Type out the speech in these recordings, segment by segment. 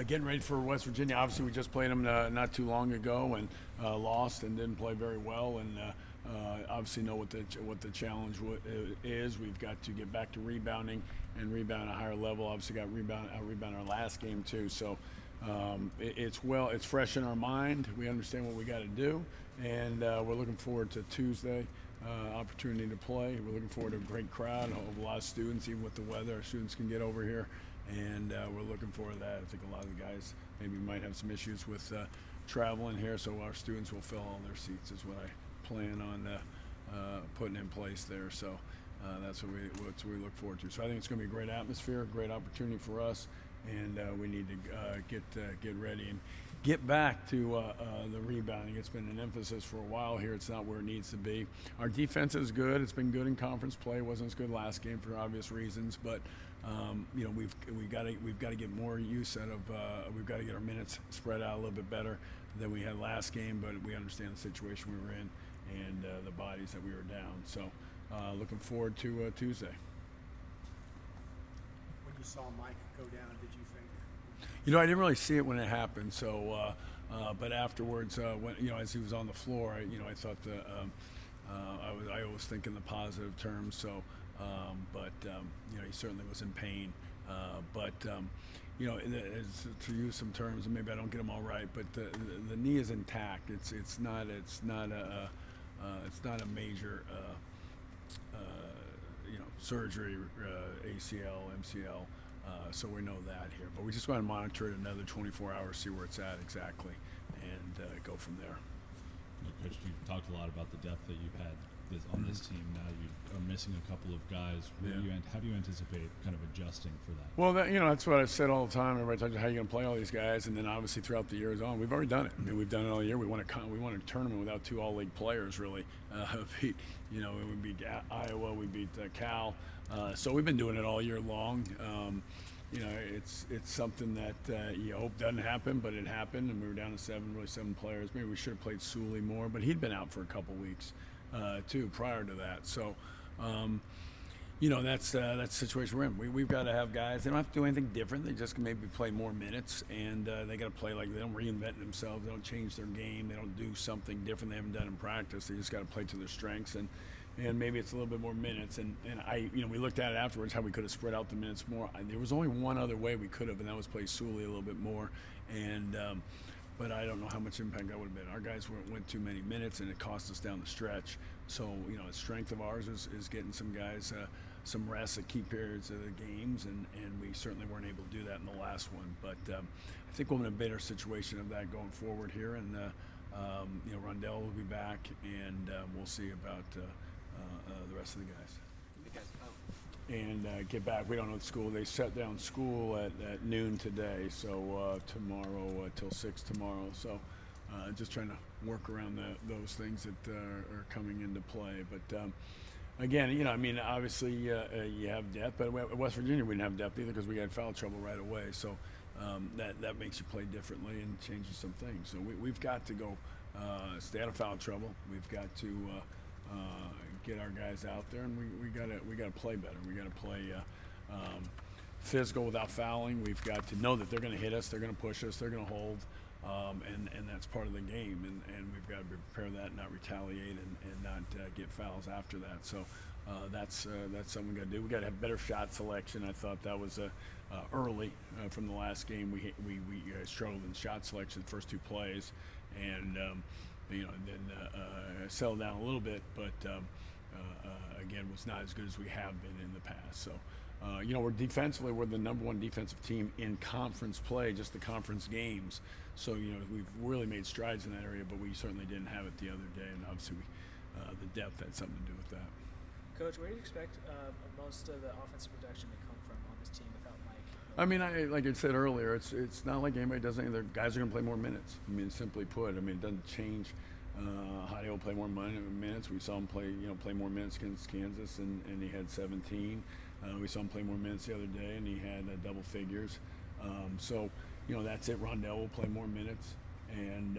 Getting ready for West Virginia. Obviously, we just played them not too long ago and lost and didn't play very well. And obviously know what the challenge is. We've got to get back to rebounding and rebound at a higher level. Obviously, got rebound our last game too. So it's fresh in our mind. We understand what we got to do, and we're looking forward to Tuesday. Opportunity to play. We're looking forward to a great crowd, a lot of students, even with the weather. Our students can get over here, and we're looking forward to that. I think a lot of the guys maybe might have some issues with traveling here, so our students will fill all their seats is what I plan on putting in place there. So that's what we look forward to. So I think it's going to be a great atmosphere, great opportunity for us, and we need to get ready and get back to the rebounding. It's been an emphasis for a while here. It's not where it needs to be. Our defense is good. It's been good in conference play. It wasn't as good last game for obvious reasons, but we've got to get more use out of. We've got to get our minutes spread out a little bit better than we had last game. But we understand the situation we were in and the bodies that we were down. So looking forward to Tuesday. When you saw Mike go down, did you think? I didn't really see it when it happened. So, but afterwards, when as he was on the floor, I thought I always think in the positive terms. So, but he certainly was in pain. But to use some terms, and maybe I don't get them all right, but the knee is intact. It's not a major surgery, ACL, MCL. So we know that here, but we just want to monitor it another 24 hours, see where it's at exactly, and go from there. Coach, you've talked a lot about the depth that you've had on this team. Now you are missing a couple of guys. How do you anticipate kind of adjusting for that? Well, that's what I said all the time. Everybody talks about how you're going to play all these guys, and then obviously throughout the years on, we've already done it. I mean, we've done it all year. We won a tournament without two all-league players, really. We beat Iowa, we beat Cal. So we've been doing it all year long. It's something that you hope doesn't happen, but it happened, and we were down to seven players. Maybe we should have played Sully more, but he'd been out for a couple weeks too prior to that. So, that's the situation we're in. We've got to have guys. They don't have to do anything different. They just can maybe play more minutes, and they got to play like they don't reinvent themselves. They don't change their game. They don't do something different they haven't done in practice. They just got to play to their strengths and maybe it's a little bit more minutes. And we looked at it afterwards how we could have spread out the minutes more. There was only one other way we could have, and that was play Sully a little bit more. And but I don't know how much impact that would have been. Our guys went too many minutes, and it cost us down the stretch. So a strength of ours is getting some guys some rest at key periods of the games, and we certainly weren't able to do that in the last one. But I think we're in a better situation of that going forward here, and Rondell will be back, and we'll see about the rest of the guys. And get back. We don't know the school. They shut down school at noon today, so tomorrow till 6 tomorrow. So just trying to work around those things that are coming into play. But again, obviously you have depth, but at West Virginia we didn't have depth either because we had foul trouble right away. So that makes you play differently and changes some things. So we've got to go stay out of foul trouble. We've got to get our guys out there, and we gotta play better. We gotta play physical without fouling. We've got to know that they're going to hit us, they're going to push us, they're going to hold, and that's part of the game. And we've got to prepare that, not retaliate, and not get fouls after that. So that's something we got to do. We got to have better shot selection. I thought that was early from the last game. We struggled in shot selection the first two plays, and then settled down a little bit, but again, was not as good as we have been in the past. So, we're the number one defensive team in conference play, just the conference games. So, we've really made strides in that area, but we certainly didn't have it the other day, and obviously the depth had something to do with that. Coach, where do you expect most of the offensive production to come from on this team without Mike? I mean, like I said earlier, it's not like anybody does anything. The guys are going to play more minutes. I mean, simply put, it doesn't change. Heidi will play more minutes. We saw him play more minutes against Kansas, and he had 17. We saw him play more minutes the other day, and he had double figures. So, that's it. Rondell will play more minutes, and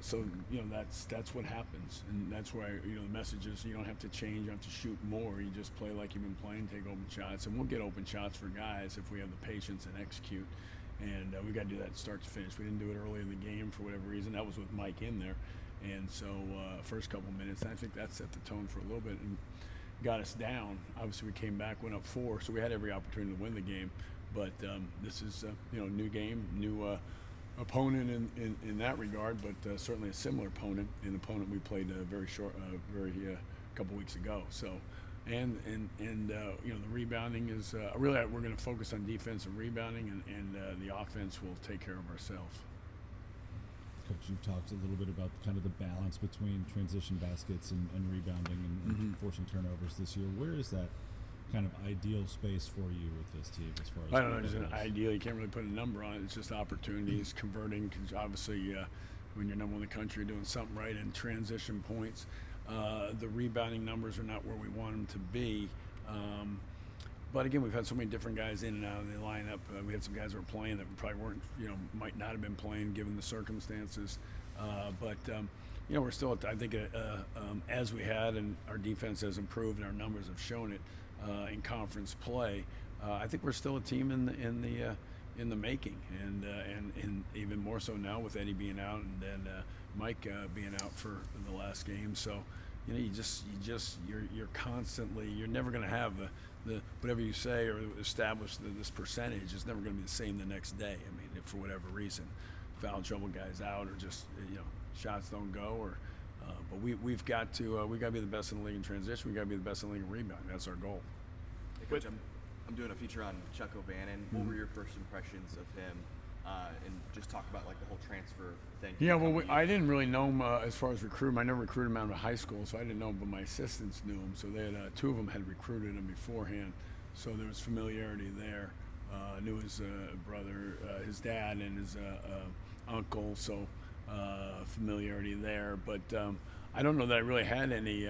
So that's what happens, and that's why the message is you don't have to change, you don't have to shoot more. You just play like you've been playing, take open shots, and we'll get open shots for guys if we have the patience and execute. And we got to do that start to finish. We didn't do it early in the game for whatever reason. That was with Mike in there, and so first couple minutes, I think that set the tone for a little bit and got us down. Obviously, we came back, went up 4, so we had every opportunity to win the game. But this is new game, new opponent in that regard, but certainly a similar opponent, an opponent we played very couple weeks ago. So. And the rebounding is really we're going to focus on defense and rebounding, and the offense will take care of ourselves. Coach, you've talked a little bit about kind of the balance between transition baskets and rebounding and forcing turnovers this year. Where is that kind of ideal space for you with this team as far as? I don't know. It's an ideal. You can't really put a number on it. It's just opportunities, converting. Because obviously, when you're number one in the country, doing something right in transition points. The rebounding numbers are not where we want them to be. But again, we've had so many different guys in and out of the lineup. We had some guys that were playing that probably weren't, might not have been playing given the circumstances. But we're still, I think, as we had, and our defense has improved, and our numbers have shown it in conference play. I think we're still a team in the making, and even more so now with Eddie being out and then Mike being out for the last game. So you're constantly, you're never going to have the whatever you say or establish this percentage is never going to be the same the next day. I mean, if for whatever reason, foul trouble guys out or just shots don't go or. But we've got to be the best in the league in transition. We got to be the best in the league in rebound. That's our goal. Hey, Coach, I'm doing a feature on Chuck O'Bannon. What were your first impressions of him? And just talk about like the whole transfer thing. Yeah, well, I didn't really know him as far as recruiting. I never recruited him out of high school, so I didn't know him. But my assistants knew him, so they had 2 of them had recruited him beforehand. So there was familiarity there. Knew his brother, his dad, and his uncle. So familiarity there. But I don't know that I really had any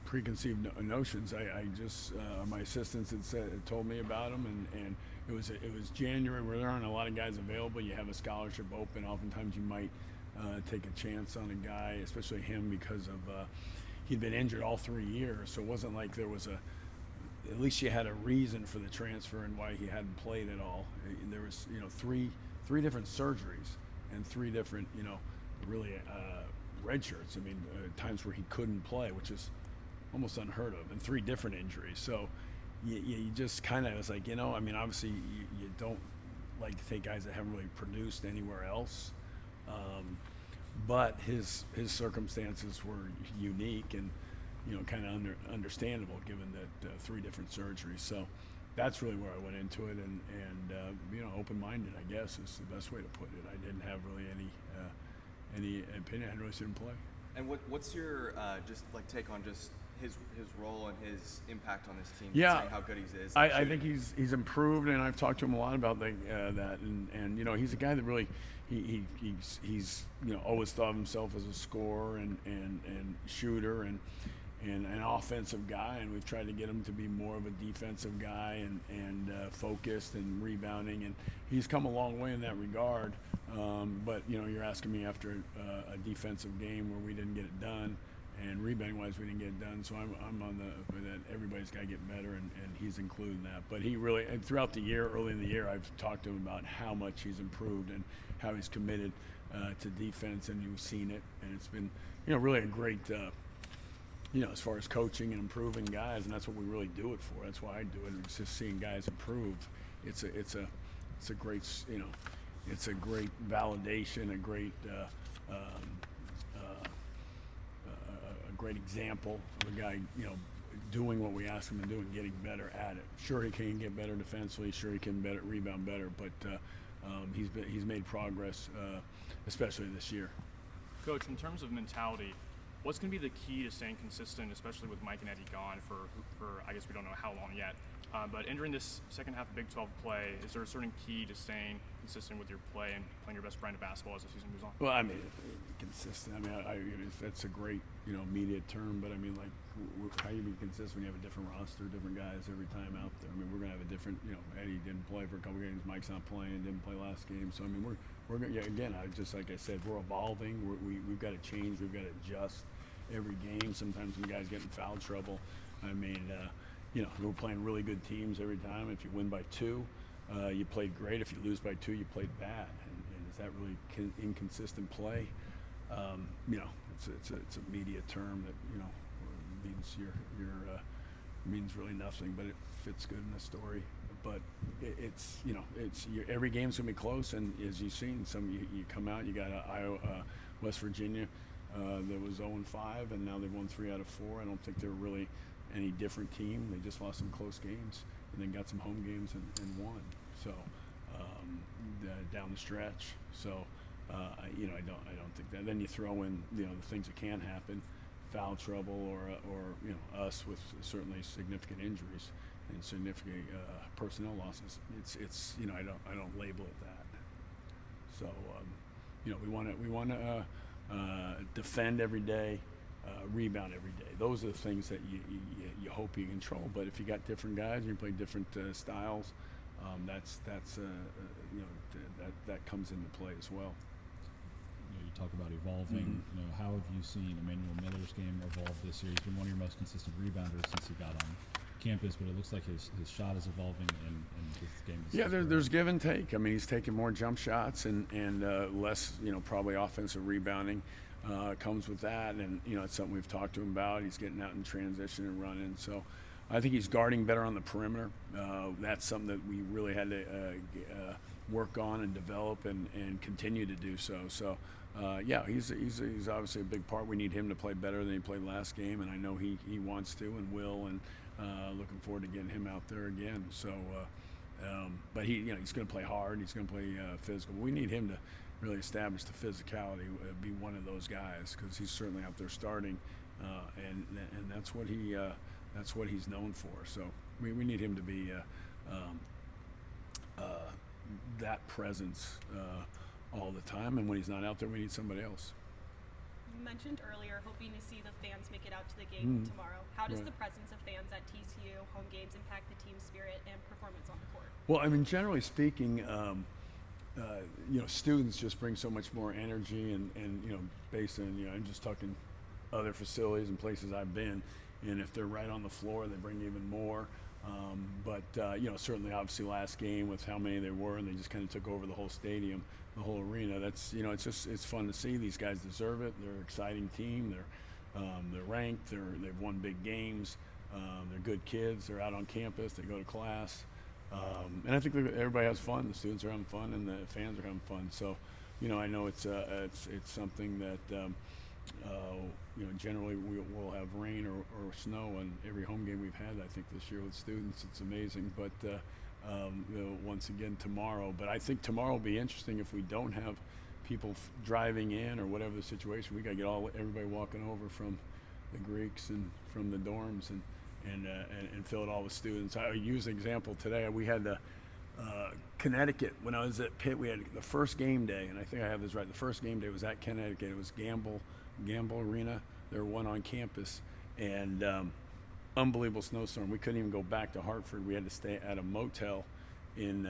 preconceived notions. I just my assistants had told me about him, and it was January where there aren't a lot of guys available. You have a scholarship open. Oftentimes you might take a chance on a guy, especially him, because of he'd been injured all 3 years. So it wasn't like there was at least you had a reason for the transfer and why he hadn't played at all. There was three different surgeries and 3 different really red shirts. I mean times where he couldn't play, which is almost unheard of, and 3 different injuries. So you just kind of, it's like, I mean, obviously you don't like to take guys that haven't really produced anywhere else. But his circumstances were unique and, kind of understandable given that 3 different surgeries. So that's really where I went into it, and open-minded, I guess, is the best way to put it. I didn't have really any opinion. I hadn't really seen him play. And what's your just like take on just his role and his impact on this team? Yeah, how good he is. I think he's improved, and I've talked to him a lot about that. And he's a guy that really he's always thought of himself as a scorer and shooter and an offensive guy, and we've tried to get him to be more of a defensive guy and focused and rebounding, and he's come a long way in that regard. But you're asking me after a defensive game where we didn't get it done, and rebounding wise we didn't get it done. So I'm on that everybody's got to get better, and he's included in that. But he really, and throughout the year, early in the year, I've talked to him about how much he's improved and how he's committed to defense, and you've seen it, and it's been really a great. As far as coaching and improving guys, and that's what we really do it for. That's why I do it. It's just seeing guys improve. It's a great it's a great validation, a great great example of a guy doing what we ask him to do and getting better at it. Sure, he can get better defensively. Sure, he can rebound better, but he's made progress, especially this year. Coach, in terms of mentality, what's going to be the key to staying consistent, especially with Mike and Eddie gone for I guess we don't know how long yet? But entering this second half of Big 12 play, is there a certain key to staying consistent with your play and playing your best brand of basketball as the season moves on? Well, I mean, consistent. I mean, that's a great, media term, but I mean, like, how you be consistent when you have a different roster, different guys every time out there. I mean, we're gonna have a different, Eddie didn't play for a couple games, Mike's not playing, didn't play last game. So I mean, we're gonna, again, like I said, we're evolving. We've got to change. We've got to adjust every game. Sometimes when guys get in foul trouble, I mean, we're playing really good teams every time. If you win by 2, you played great. If you lose by 2, you played bad. And is that really inconsistent play? It's a media term that means means really nothing, but it fits good in the story. But every game's gonna be close, and as you've seen, you come out, you got West Virginia that was 0-5, and now they've won 3 out of 4. I don't think they're really any different team. They just lost some close games, and then got some home games and won. So down the stretch. So I don't think that. Then you throw in the things that can happen, foul trouble or us with certainly significant injuries and significant personnel losses. It's I don't label it that. So we want to defend every day, rebound every day. Those are the things that you hope you control. But if you got different guys and you play different styles, that comes into play as well. You talk about evolving. Mm-hmm. How have you seen Emmanuel Miller's game evolve this year? He's been one of your most consistent rebounders since he got on campus, but it looks like his shot is evolving and his game is. Yeah, there's give and take. I mean, he's taking more jump shots and less, probably offensive rebounding comes with that, and it's something we've talked to him about. He's getting out in transition and running, so I think he's guarding better on the perimeter. That's something that we really had to work on and develop and continue to do so. So, he's obviously a big part. We need him to play better than he played last game, and I know he wants to and will, and looking forward to getting him out there again. So, but he's going to play hard. He's going to play physical. We need him to really establish the physicality, be one of those guys, because he's certainly out there starting, and that's what he's known for. So we need him to be that presence all the time, and when he's not out there, we need somebody else. You mentioned earlier hoping to see the fans make it out to the game tomorrow. How does Right. the presence of fans at TCU home games impact the team spirit and performance on the court? Well, I mean, generally speaking, students just bring so much more energy, and based on I'm just talking other facilities and places I've been, and if they're right on the floor, they bring even more. But certainly, obviously, last game with how many there were, and they just kind of took over the whole stadium, the whole arena. That's it's fun to see. These guys deserve it. They're an exciting team. They're ranked. They've won big games. They're good kids. They're out on campus. They go to class. And I think everybody has fun. The students are having fun, and the fans are having fun. So, I know it's something that generally we'll have rain or snow on every home game we've had. I think this year with students, it's amazing. But once again tomorrow. But I think tomorrow will be interesting if we don't have people driving in or whatever the situation. We got to get everybody walking over from the Greeks and from the dorms and fill it all with students. I use an example today. We had Connecticut. When I was at Pitt, we had the first game day, and I think I have this right. The first game day was at Connecticut. It was Gamble Arena. There were one on campus, and unbelievable snowstorm. We couldn't even go back to Hartford. We had to stay at a motel in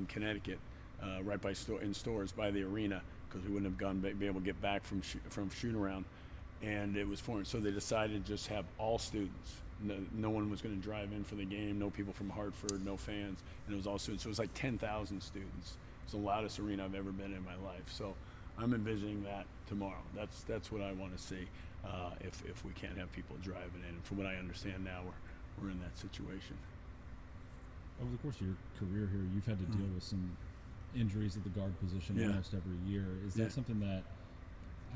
Connecticut, right by stores by the arena, because we wouldn't have be able to get back from shoot around. And it was foreign, so they decided to just have all students. No one was going to drive in for the game. No people from Hartford, no fans, and it was all students. So it was like 10,000 students. It's the loudest arena I've ever been in my life. So I'm envisioning that tomorrow. That's what I want to see. If we can't have people driving in, and from what I understand now, we're in that situation. Over the course of your career here, you've had to deal with some injuries at the guard position almost every year. Is that something that,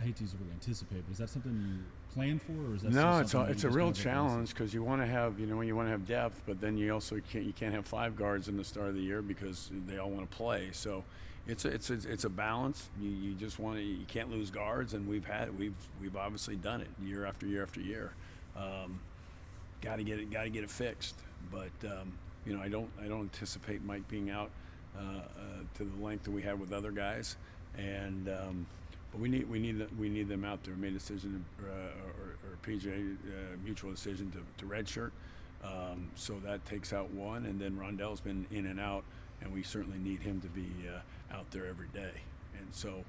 I hate to use the word anticipate, but is that something you plan for, or is that no? It's a real challenge, because you want to have depth, but then you also can't have 5 guards in the start of the year because they all want to play. So it's a balance. You just you can't lose guards, and we've obviously done it year after year after year. Got to get it fixed, But you know, I don't anticipate Mike being out to the length that we had with other guys, and but we need them out there. We made a decision or PJ mutual decision to redshirt. So that takes out one, and then Rondell's been in and out, and we certainly need him to be out there every day. And so,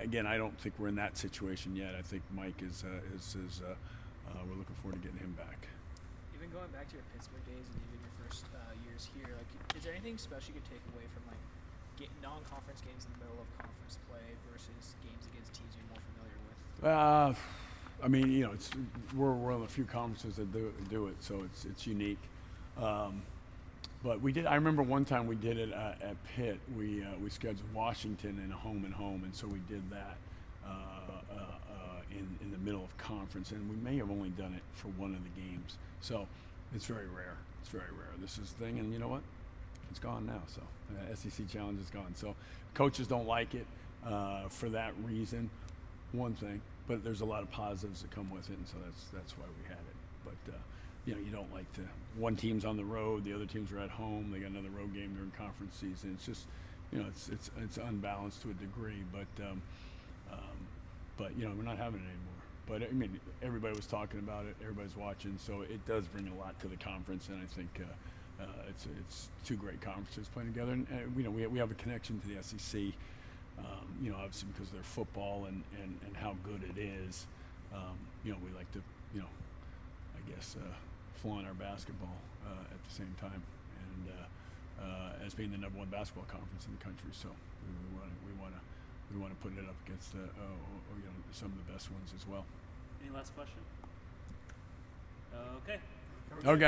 again, I don't think we're in that situation yet. I think Mike is we're looking forward to getting him back. Even going back to your Pittsburgh days and even your first years here, like, is there anything special you could take away from like non-conference games in the middle of conference play versus games against teams you're more familiar with? I mean, you know, we're one of the few conferences that do it, so it's unique. But we did. I remember one time we did it at Pitt. We scheduled Washington in a home and home, and so we did that in the middle of conference, and we may have only done it for one of the games. So it's very rare. It's very rare. This is the thing, and you know what? It's gone now. So SEC Challenge is gone. So coaches don't like it for that reason. One thing, but there's a lot of positives that come with it, and so that's why we had it. But you know, you don't like to. One team's on the road, the other teams are at home. They got another road game during conference season. It's just, you know, it's unbalanced to a degree. But you know, we're not having it anymore. But I mean, everybody was talking about it. Everybody's watching, so it does bring a lot to the conference, and I think it's two great conferences playing together. And you know, we have a connection to the SEC. You know, obviously because of their football and how good it is. You know, we like to, you know, I guess flaunt our basketball at the same time, and as being the number one basketball conference in the country. So we want to put it up against you know, some of the best ones as well. Any last question? Okay. Okay.